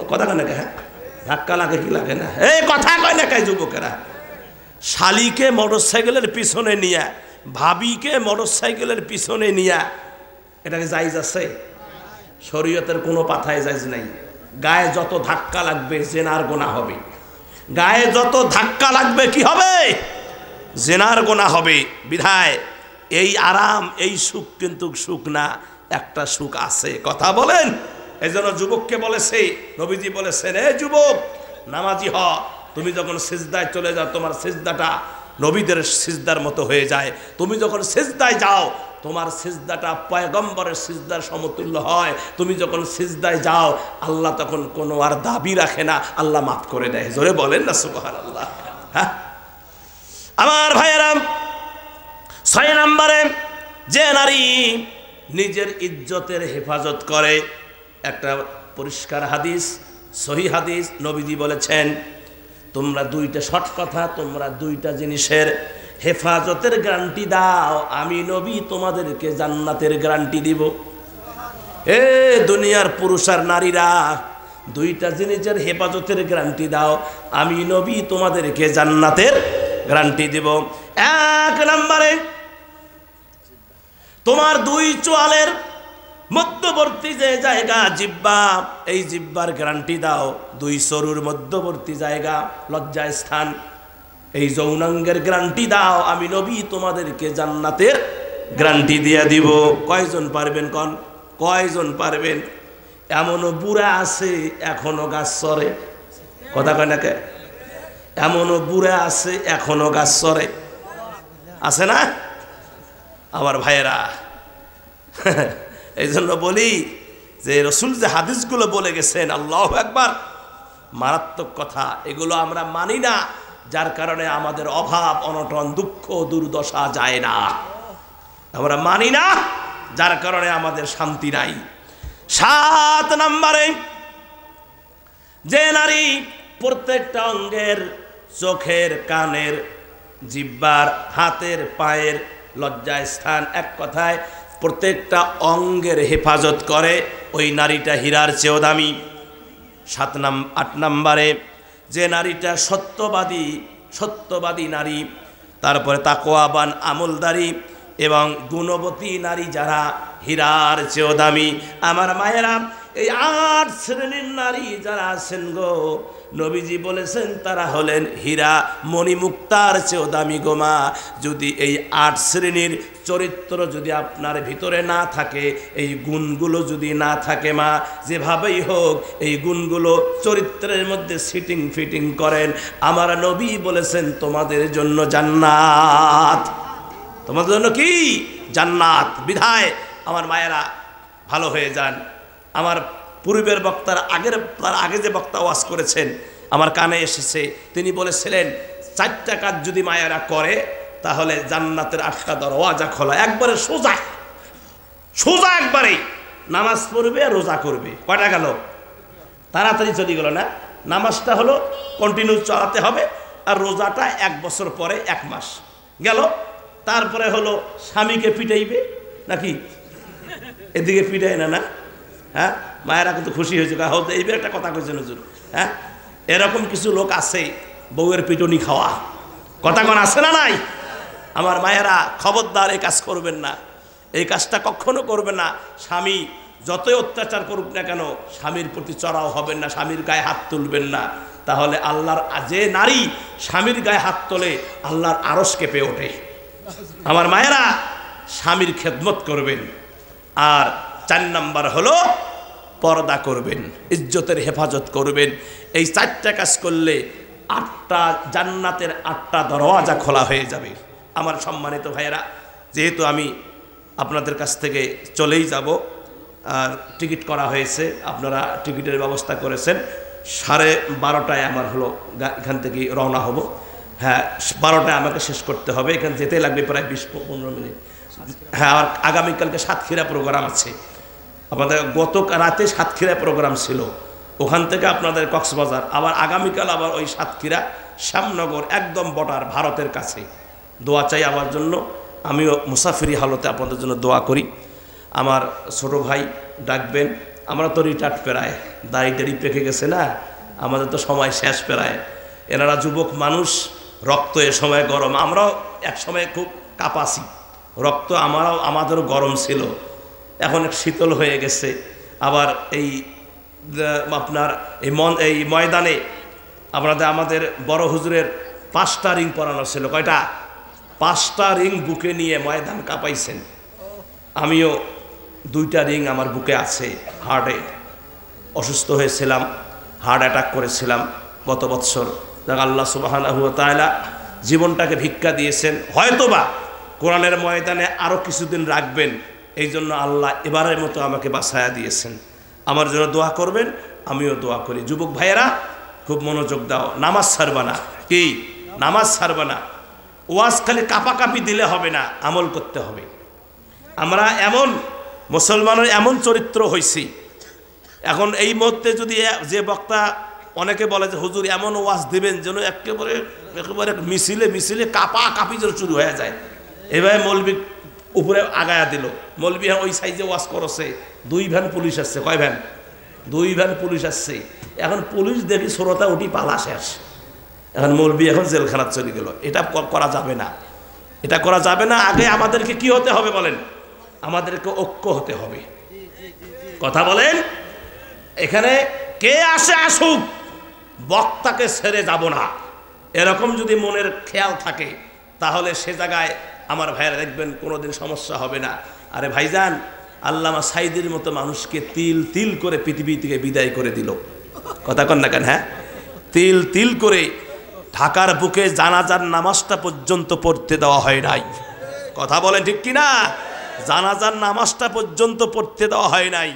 কথা কয় না কে, হ্যাঁ ধাক্কা লাগে কি লাগে না, এই কথা কয় না কে যুবকেরা, শালিকে মোটরসাইকেলের পিছনে নিয়ে, ভাবিকে মোটরসাইকেলের পিছনে নিয়ে, এটাকে জায়েজ আছে? শরীয়তের কোনো পাথায় জায়েজ নাই। গায়ে যত ধাক্কা লাগবে জেনার গুনাহ হবে, গায়ে যত ধাক্কা লাগবে কি হবে, জেনার গুনাহ হবে। বিধায় এই আরাম, এই সুখ কিন্তু সুখ না, একটা সুখ আছে, কথা বলেন। এই জন্য যুবককে বলেছে, নবীজি বলেছেন, এ যুবক নামাজি হ, তুমি যখন সিজদায় চলে যাও তোমার সিজদাটা নবীদের সিজদার মতো হয়ে যায়, তুমি যখন সিজদায় যাও তোমার সিজদাটা পয়গম্বরের সিজদার সমতুল্য হয়, তুমি যখন সিজদায় যাও আল্লাহ তখন কোনো আর দাবি রাখে না, আল্লাহ মাফ করে দেয়। জোরে বলেন না সুবহানাল্লাহ। হ্যাঁ আমার ভাইয়েরা, 6 নম্বরে, যে নারী নিজের ইজ্জতের হেফাজত করে, একটা পরিষ্কার হাদিস, সহিহ হাদিস, নবীজি বলেছেন তোমরা 2টা শর্ট কথা, তোমরা 2টা জিনিসের হেফাজতের গ্যারান্টি দাও, আমি নবী তোমাদেরকে জান্নাতের গ্যারান্টি দিব। এ দুনিয়ার পুরুষ আর নারীরা, 2টা জিনিসের হেফাজতের গ্যারান্টি দাও, আমি নবী তোমাদেরকে জান্নাতের গ্যারান্টি দিব। 1 নম্বরে, তোমার 2 চোয়ালের মধ্যবর্তী যে জায়গা জিহ্বা, এই জিহ্বার গ্যারান্টি দাও। 2 সরুর মধ্যবর্তী জায়গা লজ্জা স্থান, এই যৌনাঙ্গের গ্যারান্টি দাও, আমি নবী তোমাদেরকে জান্নাতের গ্যারান্টি দিয়ে দিব। কয়জন পারবেন কন, কয়জন পারবেন? এমনও বুড়া আছে এখনো গাছ চড়ে, কথা কয় না কে, এমনও বুড়া আছে এখনো গাছ চড়ে, আছে না আমার ভাইয়েরা? এই জন্য বলি যে রসুল যে হাদিসগুলো বলে গেছেন, আল্লাহু আকবার, মারাত্মক কথা, এগুলো আমরা মানি না, যার কারণে আমাদের অভাব অনটন দুঃখ দুর্দশা যায় না, আমরা মানি না, যার কারণে আমাদের শান্তি নাই। 7 নম্বরে, যে নারী প্রত্যেকটা অঙ্গের, চোখের, কানের, জিহ্বার, হাতের, পায়ের লজ্জা স্থান, এক কথায় প্রত্যেকটা অঙ্গের হেফাজত করে, ওই নারীটা হীরার চেয়েও দামি। 8 নম্বরে, যে নারীটা সত্যবাদী নারী, তারপরে তাকওয়াবান আমলদারি এবং গুণবতী নারী, যারা হীরার চেয়েও দামি। আমার মায়েরা, এই 8 শ্রেণীর নারী যারা আছেন গো, নবীজি বলেছেন তারা হলেন হীরা মণিমুক্তার চেয়েও দামি গোমা। যদি এই 8 শ্রেণীর চরিত্র যদি আপনার ভিতরে না থাকে, এই গুণগুলো যদি না থাকে মা, যেভাবেই হোক এই গুণগুলো চরিত্রের মধ্যে সিটিং ফিটিং করেন, আমার নবী বলেছেন তোমাদের জন্য জান্নাত। তোমাদের জন্য কি? জান্নাত। বিধায় আমার মায়েরা ভালো হয়ে যান। আমার পূর্বের বক্তার তার আগে যে বক্তা ওয়াজ করেছেন আমার কানে এসেছে, তিনি বলেছিলেন 4টা কাজ যদি মায়েরা করে তাহলে জান্নাতের 8টা দরওয়াজা খোলা। একবারে সোজা সোজা, একবারে নামাজ পড়বে আর রোজা করবে। কয়টা গেল? তাড়াতাড়ি চলে গেল না? নামাজটা হলো কন্টিনিউ চালাতে হবে, আর রোজাটা 1 বছর পরে 1 মাস গেল। তারপরে হলো স্বামীকে পিটাইবে নাকি? এদিকে পিটাই না? না, হ্যাঁ, মায়েরা কিন্তু খুশি হয়েছে, এইবার একটা কথা কইছেন হুজুর। হ্যাঁ, এরকম কিছু লোক আছে বউয়ের পিটনি খাওয়া, কথা কোন আছে না নাই? আমার মায়েরা খবরদার এই কাজ করবেন না, এই কাজটা কখনো করবেন না। স্বামী যতই অত্যাচার করুক না কেন স্বামীর প্রতি চড়াও হবেন না, স্বামীর গায়ে হাত তুলবেন না। তাহলে আল্লাহর, যে নারী স্বামীর গায়ে হাত তোলে আল্লাহর আরশ কেঁপে ওঠে। আমার মায়েরা স্বামীর খেদমত করবেন। আর 4 নাম্বার হলো পর্দা করবেন, ইজ্জতের হেফাজত করবেন। এই 4টা কাজ করলে 8টা জান্নাতের 8টা দরওয়াজা খোলা হয়ে যাবে। আমার সম্মানিত ভাইয়েরা, যেহেতু আমি আপনাদের কাছ থেকে চলেই যাব, আর টিকিট করা হয়েছে, আপনারা টিকিটের ব্যবস্থা করেছেন, 12:30টায় আমার হলো এখান থেকে রওনা হব। হ্যাঁ, 12টায় আমাকে শেষ করতে হবে, এখানে যেতে লাগবে প্রায় 20-15 মিনিট। হ্যাঁ, আর আগামীকালকে সাতক্ষীরা প্রোগ্রাম আছে। আমাদের গত রাতে সাতক্ষীরা প্রোগ্রাম ছিল, ওখান থেকে আপনাদের কক্সবাজার, আবার আগামীকাল আবার ওই সাতক্ষীরা শ্যামনগর, একদম বর্ডার ভারতের কাছে। দোয়া চাই আমার জন্য, আমিও মুসাফিরি হালতে আপনাদের জন্য দোয়া করি। আমার ছোট ভাই ডাকবেন, আমরা তো রিটায়ার্ড প্রায়, দাড়ি পেকে গেছে না, আমাদের তো সময় শেষ প্রায়। এনারা যুবক মানুষ, রক্ত এ সময় গরম, আমরাও এক সময় খুব কাঁপাছি, রক্ত আমাদেরও গরম ছিল, এখন শীতল হয়ে গেছে। আবার এই আপনার এই ময়দানে আমাদের বড় হুজুরের 5টা রিং পরানো ছিল। কয়টা? 5টা রিং বুকে নিয়ে ময়দান কাঁপাইছেন। আমিও 2টা রিং আমার বুকে আছে। হার্টে অসুস্থ হয়েছিলাম, হার্ট অ্যাটাক করেছিলাম গত বৎসর। যাক, আল্লাহ সুবহানাহু ওয়া তাআলা জীবনটাকে ভিক্ষা দিয়েছেন, হয়তোবা কোরআনের ময়দানে আরও কিছুদিন রাখবেন, এই জন্য আল্লাহ এবারের মতো আমাকে বাঁচায়া দিয়েছেন। আমার জন্য দোয়া করবেন, আমিও দোয়া করি। যুবক ভাইয়েরা খুব মনোযোগ দাও, নামাজ ছাড়বা না। কি? নামাজ ছাড়বা না। ওয়াজ খালি কাঁপাকাঁপি দিলে হবে না, আমল করতে হবে। আমরা এমন মুসলমানের এমন চরিত্র হয়েছি, এখন এই মুহূর্তে যদি যে বক্তা, অনেকে বলে যে হুজুর এমন ওয়াজ দিবেন যেন একেবারে মিছিলে কাঁপাকাঁপি যেন শুরু হয়ে যায়। এভাবে মৌলবি উপরে আগায়া দিল, মৌলবি ওই সাইজে ওয়াজ করছে, 2 ভ্যান পুলিশ আসছে। কয় ভ্যান? 2 ভ্যান পুলিশ আসছে। এখন পুলিশ দেখি শ্রোতা উঠি পালা শেষ, এখন মৌলবি এখন জেলখানাত চলে গেল। এটা করা যাবে না, এটা করা যাবে না। আগে আমাদেরকে কি হতে হবে বলেন? আমাদেরকে ঐক্য হতে হবে। কথা বলেন, এখানে কে আসে আসুক, বক্তাকে ছেড়ে যাব না, এরকম যদি মনের খেয়াল থাকে তাহলে সে জায়গায় আমার ভাইয়েরা দেখবেন কোনোদিন সমস্যা হবে না। আরে ভাইজান, আল্লামা সাইদির মতো মানুষকে তিল তিল করে পৃথিবী থেকে বিদায় করে দিল। কথা কন না কেন? হ্যাঁ, তিল তিল করে ঢাকার বুকে জানাজার নামাজটা পর্যন্ত পড়তে দেওয়া হয় নাই। কথা বলেন ঠিক কিনা? জানাজার নামাজটা পর্যন্ত পড়তে দেওয়া হয় নাই।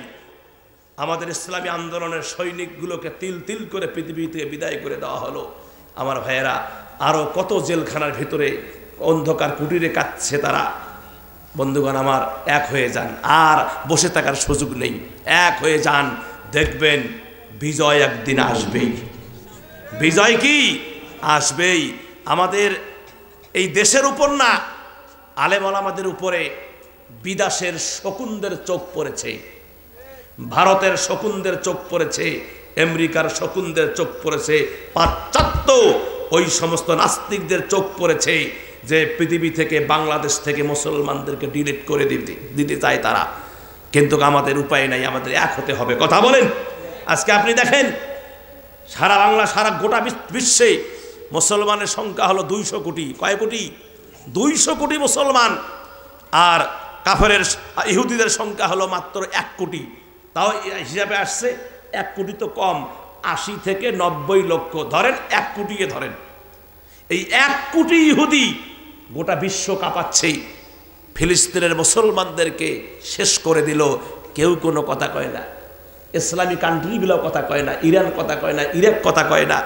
আমাদের ইসলামী আন্দোলনের সৈনিকগুলোকে তিল তিল করে পৃথিবী থেকে বিদায় করে দেওয়া হলো। আমার ভাইয়েরা আরও কত জেলখানার ভিতরে অন্ধকার কুটিরে কাটছে তারা। বন্ধুগণ আমার, এক হয়ে যান, আর বসে থাকার সুযোগ নেই। এক হয়ে যান, দেখবেন বিজয় একদিন আসবেই। বিজয় কি? আসবেই। আমাদের এই দেশের উপর না, আলেম ওলামাদের উপরে বিদেশের শকুনদের চোখ পড়েছে, ভারতের শকুনদের চোখ পড়েছে, আমেরিকার শকুনদের চোখ পড়েছে, পাশ্চাত্য ওই সমস্ত নাস্তিকদের চোখ পড়েছে যে পৃথিবী থেকে, বাংলাদেশ থেকে মুসলমানদেরকে ডিলিট করে দিতে চায় তারা। কিন্তু আমাদের উপায় নাই, আমাদের এক হতে হবে। কথা বলেন। আজকে আপনি দেখেন সারা বাংলা, সারা গোটা বিশ্বে মুসলমানের সংখ্যা হলো 200 কোটি। কয় কোটি? 200 কোটি মুসলমান। আর কাফেরের ইহুদিদের সংখ্যা হলো মাত্র 1 কোটি। তাও হিসাবে আসছে 1 কোটি তো কম, 80 থেকে 90 লক্ষ, ধরেন 1 কোটিকে ধরেন। এই 1 কোটি ইহুদি গোটা বিশ্ব কাঁপাচ্ছে, ফিলিস্তিনের মুসলমানদেরকে শেষ করে দিল। কেউ কোনো কথা কয় না, ইসলামী কান্ট্রিগুলো কথা কয় না, ইরান কথা কয় না, ইরাক কথা কয় না,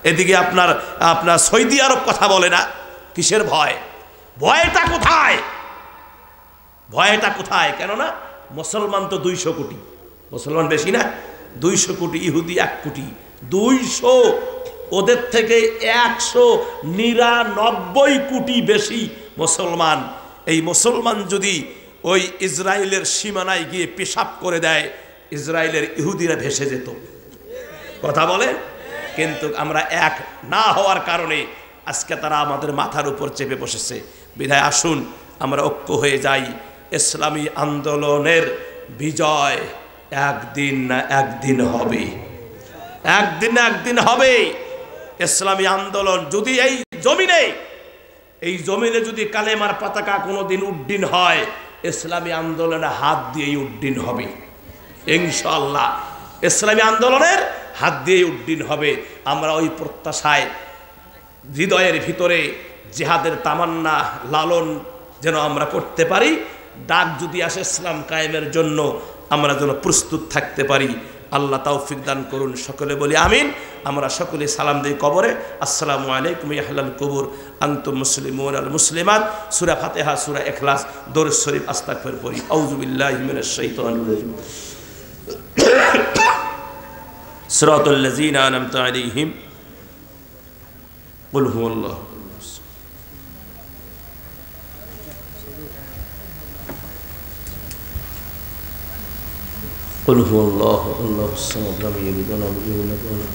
এদিকে আপনার সৌদি আরব কথা বলে না। কিসের ভয়? ভয়টা কোথায়? ভয়টা কোথায়? কেননা মুসলমান তো 200 কোটি, মুসলমান বেশি না? 200 কোটি, ইহুদি 1 কোটি। 200, ওদের থেকে 199 কোটি বেশি মুসলমান। এই মুসলমান যদি ওই ইসরায়েলের সীমানায় গিয়ে পেশাব করে দেয়, ইসরায়েলের ইহুদিরা ভেসে যেত। কথা বলে। কিন্তু আমরা এক না হওয়ার কারণে আজকে তারা আমাদের মাথার উপর চেপে বসেছে। বিধায় আসুন আমরা ঐক্য হয়ে যাই। ইসলামী আন্দোলনের বিজয় একদিন না একদিন হবে, একদিন না একদিন হবে। ইসলামী আন্দোলন যদি এই জমিনে যদি কালেমার পতাকা কোনোদিন উড্ডীন হয়, ইসলামী আন্দোলনের হাত দিয়েই উড্ডীন হবে ইনশাআল্লাহ। ইসলামী আন্দোলনের হাত দিয়ে উড্ডীন হবে। আমরা ওই প্রত্যাশায় হৃদয়ের ভিতরে জিহাদের তামান্না লালন যেন আমরা করতে পারি। ডাক যদি আসে ইসলাম কায়েমের জন্য, আমরা যেন প্রস্তুত থাকতে পারি। আল্লাহ তৌফিক দান করুন। সকলে বলি আমিন। আমরা সকলে সালাম দিই কবরে। আসসালামু আলাইকুম ইয়া আহলাল কুবুর আনতুম মুসলিমুন আল মুসলিমাত। সূরা ফাতিহা, সূরা ইখলাস, দরুদ শরীফ, আস্তাগফির পড়ি। আউযু বিল্লাহি মিনাশ শাইতানির রাজিম। সিরাতাল লাযিনা আনআমতা আলাইহিম কুল হুয়াল্লাহু قل هو الله الله الصمد لم يلد ولم يولد ولم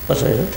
يكن له